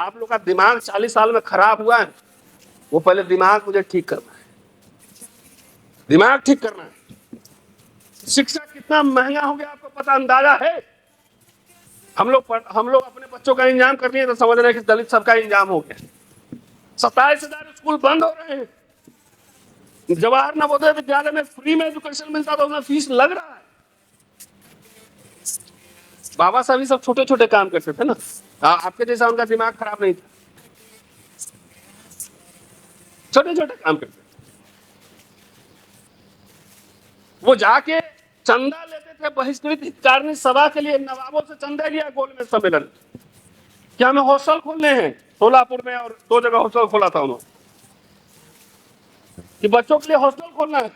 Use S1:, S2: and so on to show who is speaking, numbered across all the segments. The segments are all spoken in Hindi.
S1: आप लोग का दिमाग 40 साल में खराब हुआ है, वो पहले दिमाग मुझे ठीक करना है, दिमाग ठीक करना है। शिक्षा कितना महंगा हो गया आपको पता अंदाजा है? हम लोग अपने बच्चों का इंतजाम कर रहे हैं तो समझ रहे हैं कि दलित सबका इंतजाम हो गया। 27,000 स्कूल बंद हो रहे हैं। जवाहर नवोदय विद्यालय में फ्री में एजुकेशन मिलता था, उसमें फीस लग रहा है। बाबा साहब सब छोटे छोटे काम करते थे ना, आपके जैसा उनका दिमाग खराब नहीं था, छोटे छोटे काम करते थे। वो जाके चंदा लेते थे बहिष्कृत हितकारिणी सभा के लिए, नवाबों से चंदा लिया गोलमेज सम्मेलन। क्या हमें हॉस्टल खोलने हैं सोलापुर में, और 2 जगह हॉस्टल खोला था उन्होंने कि बच्चों के लिए हॉस्टल खोलना है।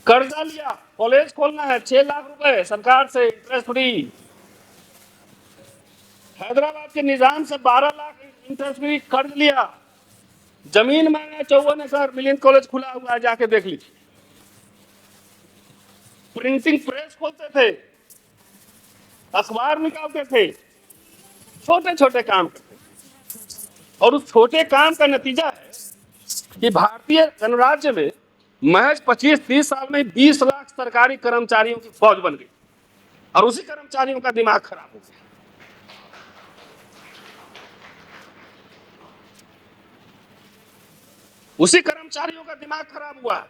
S1: कर्जा लिया, कॉलेज खोलना है, 6 लाख रुपए सरकार से इंटरेस्ट फ्री। हैदराबाद के निजाम से 12 लाख इंटरेस्ट फ्री कर्ज लिया। जमीन मांगा 54 एकड़, मिलियन कॉलेज खुला हुआ है, जाके देख लीजिए। प्रिंटिंग प्रेस खोलते थे, अखबार निकालते थे, छोटे छोटे काम करते थे। और उस छोटे काम का नतीजा है कि भारतीय गणराज्य में महज 25-30 साल में 20 लाख सरकारी कर्मचारियों की फौज बन गई, और उसी कर्मचारियों का दिमाग खराब हो गया। उसी कर्मचारियों का दिमाग खराब हुआ।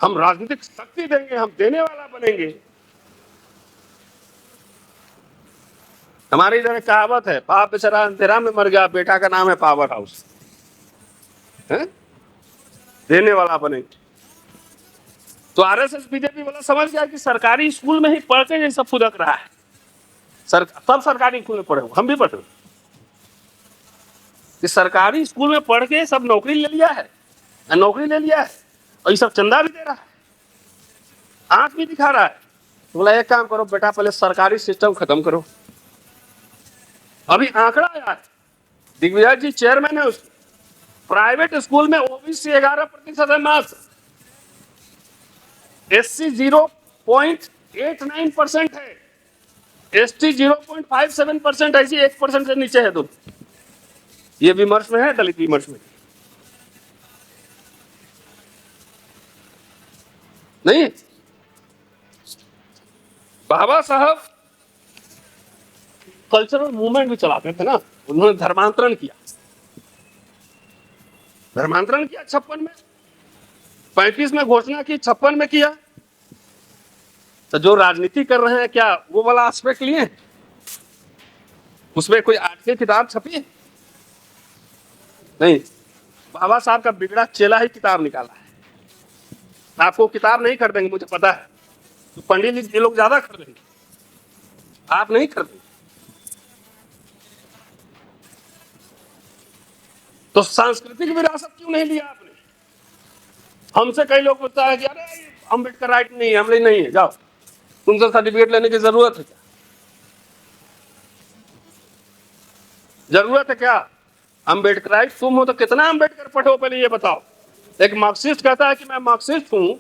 S1: हम राजनीतिक शक्ति देंगे, हम देने वाला बनेंगे। हमारी इधर कहावत है, बाप बेचारा अंधेरा में मर गया, बेटा का नाम है पावर हाउस। है? देने वाला बनेंगे। तो आरएसएस बीजेपी वाला समझ गया कि सरकारी स्कूल में ही पढ़ के ये सब फुदक रहा है। सब सरकारी स्कूल में पढ़े, हम भी पढ़े, कि सरकारी स्कूल में पढ़ के सब नौकरी ले लिया है, नौकरी ले लिया है, और ये सब चंदा भी दे रहा है, आंख भी दिखा रहा है। तो बोला एक काम करो बेटा, पहले सरकारी सिस्टम खत्म करो। अभी आंकड़ा आया है, दिग्विजय जी चेयरमैन है उसके, प्राइवेट स्कूल में ओबीसी 11% है मात्र, एससी 0.89% है, एसटी 0.57% ऐसी 1% से नीचे है। दोनों ये विमर्श में है, दलित विमर्श में नहीं। बाबा साहब कल्चरल मूवमेंट भी चलाते थे ना, उन्होंने धर्मांतरण किया, 56 में, 35 में घोषणा की, 56 में किया। तो जो राजनीति कर रहे हैं क्या वो वाला एस्पेक्ट लिए? उसमें कोई आर्ट की किताब छपी है? नहीं। बाबा साहब का बिगड़ा चेला ही किताब निकाला है। आपको किताब नहीं खरीदेंगे मुझे पता है, तो पंडित जी ये लोग ज्यादा खरीदेंगे, आप नहीं खरीदेंगे। तो सांस्कृतिक विरासत क्यों नहीं लिया आपने? हमसे कई लोग पूछता है कि अरे अम्बेडकर राइट नहीं है, हमने नहीं है, जाओ तुमसे सर्टिफिकेट लेने की जरूरत है क्या? जरूरत है क्या? अम्बेडकर राइट तुम हो तो कितना अम्बेडकर पढ़ो पहले ये बताओ। एक मार्क्सिस्ट कहता है कि मैं मार्क्सिस्ट हूं,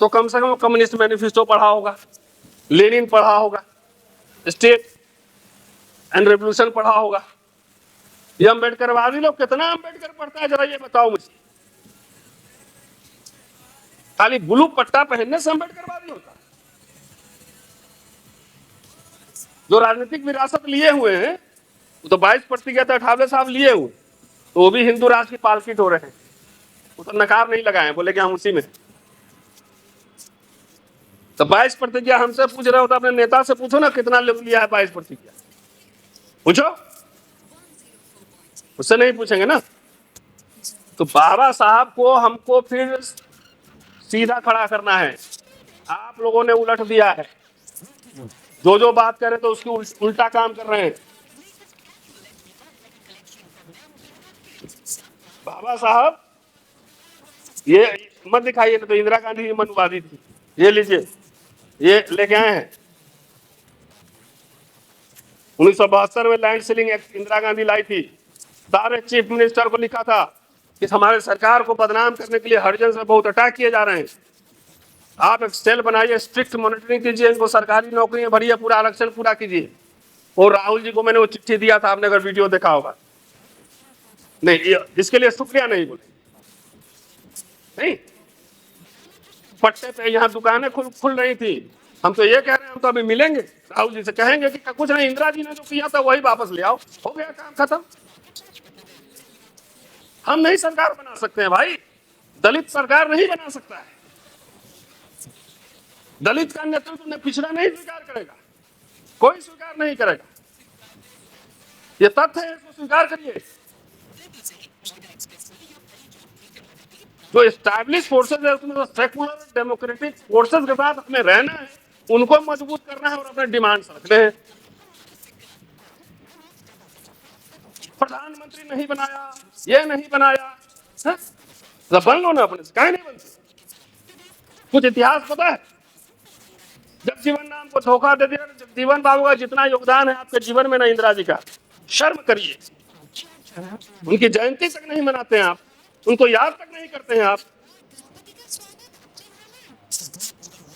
S1: तो कम से कम कम्युनिस्ट मैनिफेस्टो पढ़ा होगा, लेनिन पढ़ा होगा, स्टेट एंड रेवोल्यूशन पढ़ा होगा। ये अम्बेडकरवादी लोग कितना अम्बेडकर पढ़ता है जरा ये बताओ मुझे। खाली ब्लू पट्टा पहनने से अम्बेडकरवादी होता है? जो राजनीतिक विरासत लिए हुए हैं वो तो 22% अठावले साहब लिए हुए, तो वो भी हिंदू राष्ट्र की पालकीट हो रहे हैं, वो तो नकाब नहीं लगाए, बोले कि हम उसी में। तो 22% हमसे पूछ रहे हो तो अपने नेता से पूछो ना कितना लिया है 22%, पूछो, उससे नहीं पूछेंगे ना। तो बाबा साहब को हमको फिर सीधा खड़ा करना है। आप लोगों ने उलट दिया है, जो बात करें तो उसकी उल्टा काम कर रहे हैं। बाबा साहब ये मत दिखाइए, तो इंदिरा गांधी मनुवादी थी, ये लीजिए, ये लेके आए हैं 1972 में land ceiling act Indira Gandhi लाई थी। सारे चीफ मिनिस्टर को लिखा था कि हमारे सरकार को बदनाम करने के लिए हरिजन से बहुत अटैक किए जा रहे हैं, आप एक सेल बनाइए, स्ट्रिक्ट मॉनिटरिंग कीजिए, इनको सरकारी नौकरियां भरिए, पूरा आरक्षण पूरा कीजिए। और राहुल जी को मैंने वो चिट्ठी दिया था, आपने अगर वीडियो देखा होगा। नहीं, इसके लिए शुक्रिया नहीं बोले, नहीं। पट्टे पे यहाँ दुकानें खुल रही थी, हम तो ये कह रहे हैं, हम तो अभी मिलेंगे राहुल जी से, कहेंगे कि कुछ नहीं, इंदिरा जी ने जो किया था वही वापस ले आओ, हो गया काम खत्म। हम नहीं सरकार बना सकते हैं भाई, दलित सरकार नहीं बना सकता है। दलित का नेतृत्व ने पिछड़ा नहीं स्वीकार करेगा, कोई स्वीकार नहीं करेगा। ये तथ्य है, इसको स्वीकार करिए। जो एस्टैब्लिश फोर्सेज है उसमें सेकुलर डेमोक्रेटिक फोर्सेज के साथ हमें रहना है, उनको मजबूत करना है और अपने डिमांड्स रखने हैं। प्रधानमंत्री नहीं बनाया, ये नहीं बनाया, तो बन लो ना अपने से, काहे नहीं बनते? कुछ इतिहास पता है? जगजीवन राम को धोखा दे दिया। जगजीवन बाबू का जितना योगदान है आपके जीवन में ना, इंदिरा जी का, शर्म करिए। उनकी जयंती तक नहीं मनाते हैं आप, उनको याद तक नहीं करते हैं आप।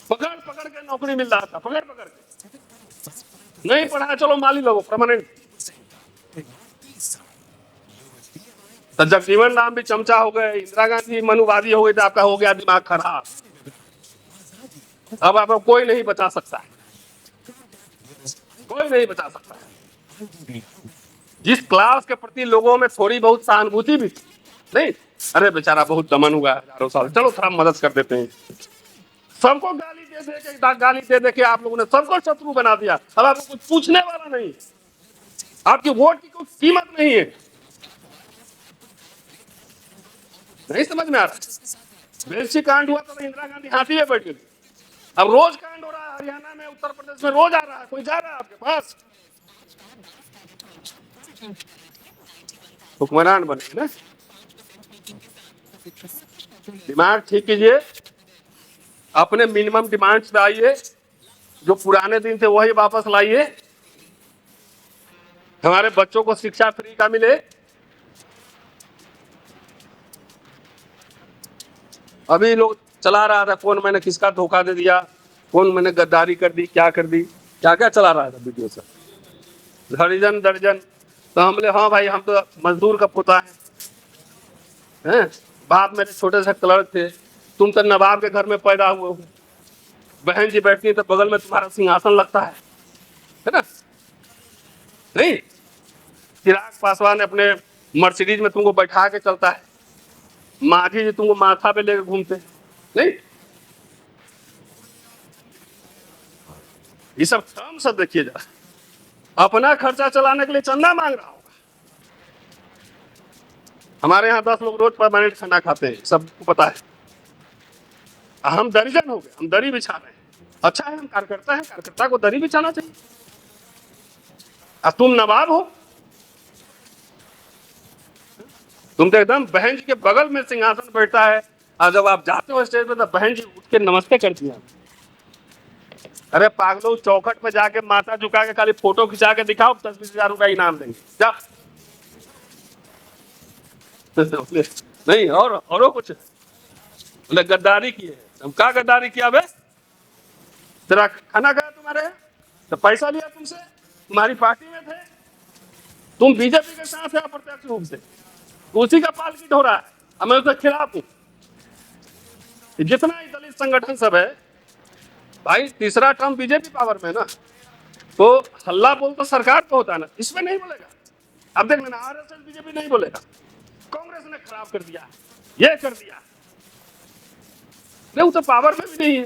S1: पकड़ पकड़ के नौकरी मिल रहा था, पकड़ पकड़ के। नहीं पढ़ा, चलो माली लोगो परमानेंट। तो जगजीवन राम भी चमचा हो गए, इंदिरा गांधी मनुवादी हो गई, तो आपका हो गया दिमाग खराब। अब आपको कोई नहीं बचा सकता है, कोई नहीं बचा सकता है। जिस क्लास के प्रति लोगों में थोड़ी बहुत सहानुभूति भी थी, नहीं, अरे बेचारा बहुत दमन हुआ है हजारों साल, चलो थोड़ा मदद कर देते हैं। सबको गाली दे दे के आप लोगों ने सबको शत्रु बना दिया। अब आपको कुछ पूछने वाला नहीं, आपकी वोट की कोई कीमत नहीं है। नहीं समझ में आ रहा? बेलसी कांड हुआ तो इंदिरा गांधी हाथी में बैठ गई। अब रोज कांड हो रहा है हरियाणा में, उत्तर प्रदेश में, रोज आ रहा है, कोई जा रहा है आपके पास? हुक्मरान बने ना, दिमाग ठीक कीजिए, अपने मिनिमम डिमांड्स पे आइए, जो पुराने दिन थे वही वापस लाइए। हमारे बच्चों को शिक्षा फ्री का मिले। अभी लोग चला रहा था, कौन मैंने किसका धोखा दे दिया, कौन मैंने गद्दारी कर दी, क्या कर दी, क्या क्या चला रहा था वीडियो से, दर्जन दर्जन। तो हम बोले हाँ भाई, हम तो मजदूर का पोता है, बाप मेरे छोटे से क्लर्क थे, तुम तो नवाब के घर में पैदा हुए हो, बहन जी बैठती है तो बगल में तुम्हारा सिंहासन लगता है ना? नहीं, चिराग पासवान अपने मर्सिडीज में तुमको बैठा के चलता है, मांझी जी तुमको माथा पे लेकर घूमते, नहीं? ये सब टर्म सब देखिए जरा, अपना खर्चा चलाने के लिए चंदा मांग रहा होगा। हमारे यहाँ 10 लोग रोज परमानेंट खाना खाते हैं, सबको पता है। हम दर्जन हो गए, हम दरी बिछा रहे हैं। अच्छा है, हम कार्यकर्ता हैं, कार्यकर्ता को दरी बिछाना चाहिए। अब तुम नवाब हो, तुम तो एकदम बहन जी के बगल में सिंहासन बैठता है, और जब आप जाते हो स्टेज पे तो बहन जी उठ के नमस्ते करती हैं। अरे पागलों, चौखट पे जाके माथा झुका के खाली फोटो खिंचा के दिखाओ, 10-20 हजार रुपया इनाम देंगे, जा। नहीं, और कुछ बोले गद्दारी की है। हम क्या गद्दारी किया बे? तेरा खाना गया तुम्हारे, तो पैसा लिया तुमसे, तुम्हारी पार्टी में थे, तुम बीजेपी के साथ है अप्रत्यक्ष रूप से, उसी का पालकीट हो रहा है, और मैं उसके खिलाफ हूं। जितना ही दलित संगठन सब है भाई, तीसरा टर्म बीजेपी पावर में ना, तो हल्ला बोल तो सरकार पे होता है ना, इसमें नहीं बोलेगा। अब देख लेना, आरएसएस बीजेपी नहीं बोलेगा, कांग्रेस ने खराब कर दिया, ये कर दिया, नहीं वो तो पावर में भी नहीं है।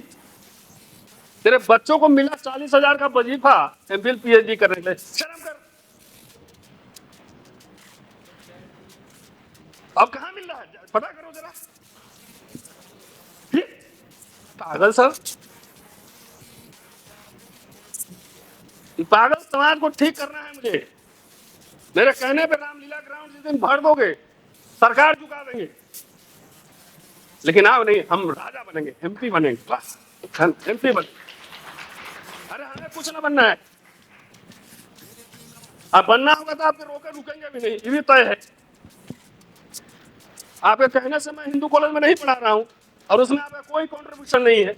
S1: तेरे बच्चों को मिला 40,000 का वजीफा एमफिल पीएचडी करने के लिए, शर्म कर। अब कहां मिल रहा है, पता करो जरा। पागल सर, पागल समाज को ठीक करना है मुझे। मेरे कहने पे रामलीला ग्राउंड जिस दिन भर दोगे, सरकार झुका देंगे, लेकिन आप नहीं, हम राजा बनेंगे, एमपी बनेंगे, बस एमपी बनेंगे। अरे हमें कुछ ना बनना है, अब बनना होगा तो आपके रोके रुकेंगे भी नहीं, ये भी तय है। आपके कहने से मैं हिंदू कॉलेज में नहीं पढ़ा रहा हूं, और उसमें आपका कोई कॉन्ट्रीब्यूशन नहीं है,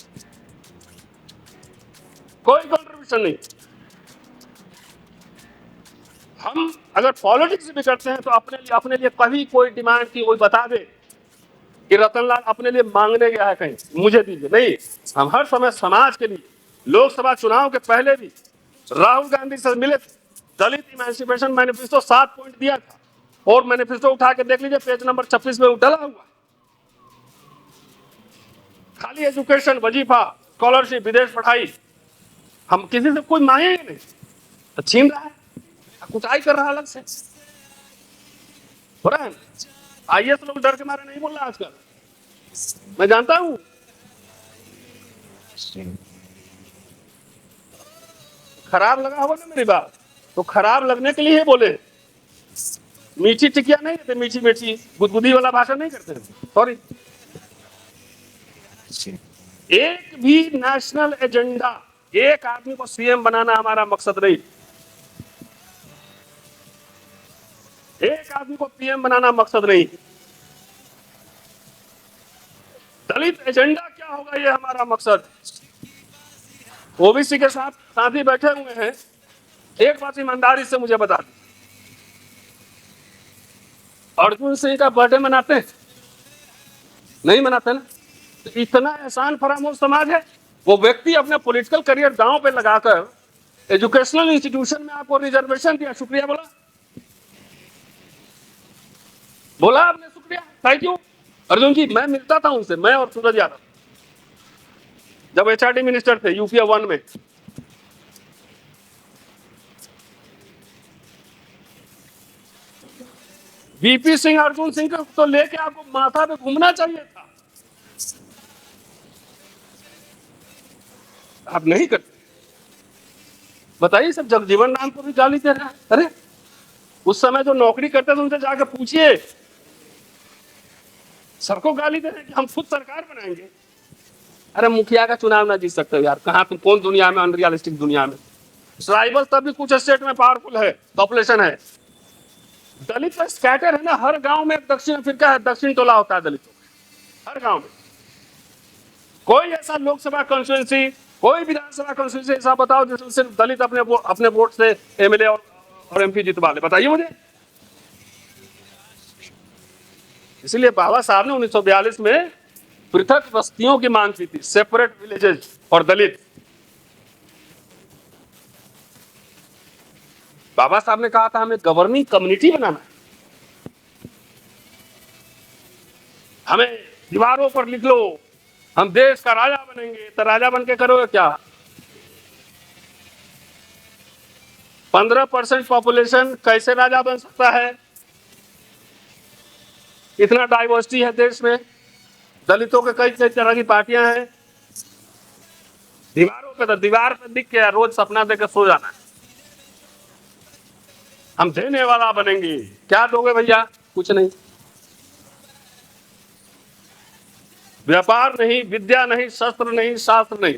S1: कोई कॉन्ट्रीब्यूशन नहीं। हम अगर पॉलिटिक्स भी करते हैं तो अपने लिए कभी कोई डिमांड की कोई बता दे कि रतनलाल अपने लिए मांगने गया है कहीं मुझे दीजिए, नहीं। हम हर समय समाज के लिए, लोकसभा चुनाव के पहले भी राहुल गांधी से मिले थे, दलित इमेंसिपेशन मैनिफेस्टो 7 पॉइंट दिया था, और मैनिफेस्टो उठा के देख लीजिए, पेज नंबर 26 में डला हुआ। खाली एजुकेशन, वजीफा, स्कॉलरशिप, विदेश पढ़ाई, हम किसी से कोई मांगेंगे नहीं, तो छीन रहा है, कुटाई कर रहा है अलग से, हो रहा है। आईएएस लोग डर के मारे नहीं बोल रहा आजकल, मैं जानता हूं। खराब लगा होगा ना मेरी बात, तो खराब लगने के लिए ही बोले, मीठी टिकिया नहीं देते, मीठी मीठी गुदगुदी वाला भाषण नहीं करते, सॉरी। एक भी नेशनल एजेंडा, एक आदमी को सीएम बनाना हमारा मकसद नहीं, एक आदमी को पीएम बनाना मकसद नहीं। दलित एजेंडा क्या होगा ये हमारा मकसद। ओबीसी के साथ ही बैठे हुए हैं, एक बात ईमानदारी से मुझे बता दें, अर्जुन सिंह का बर्थडे मनाते हैं? नहीं मनाते ना। तो इतना एहसान फरामोश समाज है। वो व्यक्ति अपना पॉलिटिकल करियर दांव पे लगाकर एजुकेशनल इंस्टीट्यूशन में आपको रिजर्वेशन दिया, शुक्रिया बोला आपने, शुक्रिया, थैंक यू अर्जुन जी। मैं मिलता था उनसे, मैं और सूरज यादव, जब एचआरडी मिनिस्टर थे यूपीए 1 में। वीपी सिंह, अर्जुन सिंह को तो लेके आपको माथा पे घूमना चाहिए था, आप नहीं करते। बताइए, सब जगजीवन राम को भी गाली दे रहा है। अरे उस समय जो नौकरी करते थे उनसे जाकर पूछिए, सबको गाली दे रहे कि हम खुद सरकार बनाएंगे। अरे मुखिया का चुनाव ना जीत सकते हो यार, कहाँ तुम, कौन दुनिया में, अनरियलिस्टिक दुनिया में। ट्राइबल तब भी कुछ स्टेट में पावरफुल है, पॉपुलेशन है। दलित तो स्कैटर है ना, हर गांव में एक दक्षिण अफ्रीका है, दक्षिण टोला होता है दलितों का, हर गांव में। कोई ऐसा लोकसभा कॉन्स्टिट्यूंसी, कोई विधानसभा कॉन्स्टिट्यूंसी ऐसा बताओ जिसमें सिर्फ दलित अपने वोट से एमएलए और एमपी जितवा ले, बताइए मुझे। इसलिए बाबा साहब ने 1942 में पृथक बस्तियों की मांग की थी, सेपरेट विलेजेस और दलित। बाबा साहब ने कहा था हमें गवर्निंग कम्युनिटी बनाना, हमें दीवारों पर लिख लो हम देश का राजा बनेंगे। तो राजा बन के करोगे क्या? 15% पॉपुलेशन कैसे राजा बन सकता है? इतना डाइवर्सिटी है देश में, दलितों के कई कई तरह की पार्टियां हैं। दीवारों पे, तो दीवार पे दिख के रोज सपना देकर सो जाना, हम देने वाला बनेंगे। क्या दोगे भैया? कुछ नहीं। व्यापार नहीं, विद्या नहीं, शस्त्र नहीं, शास्त्र नहीं,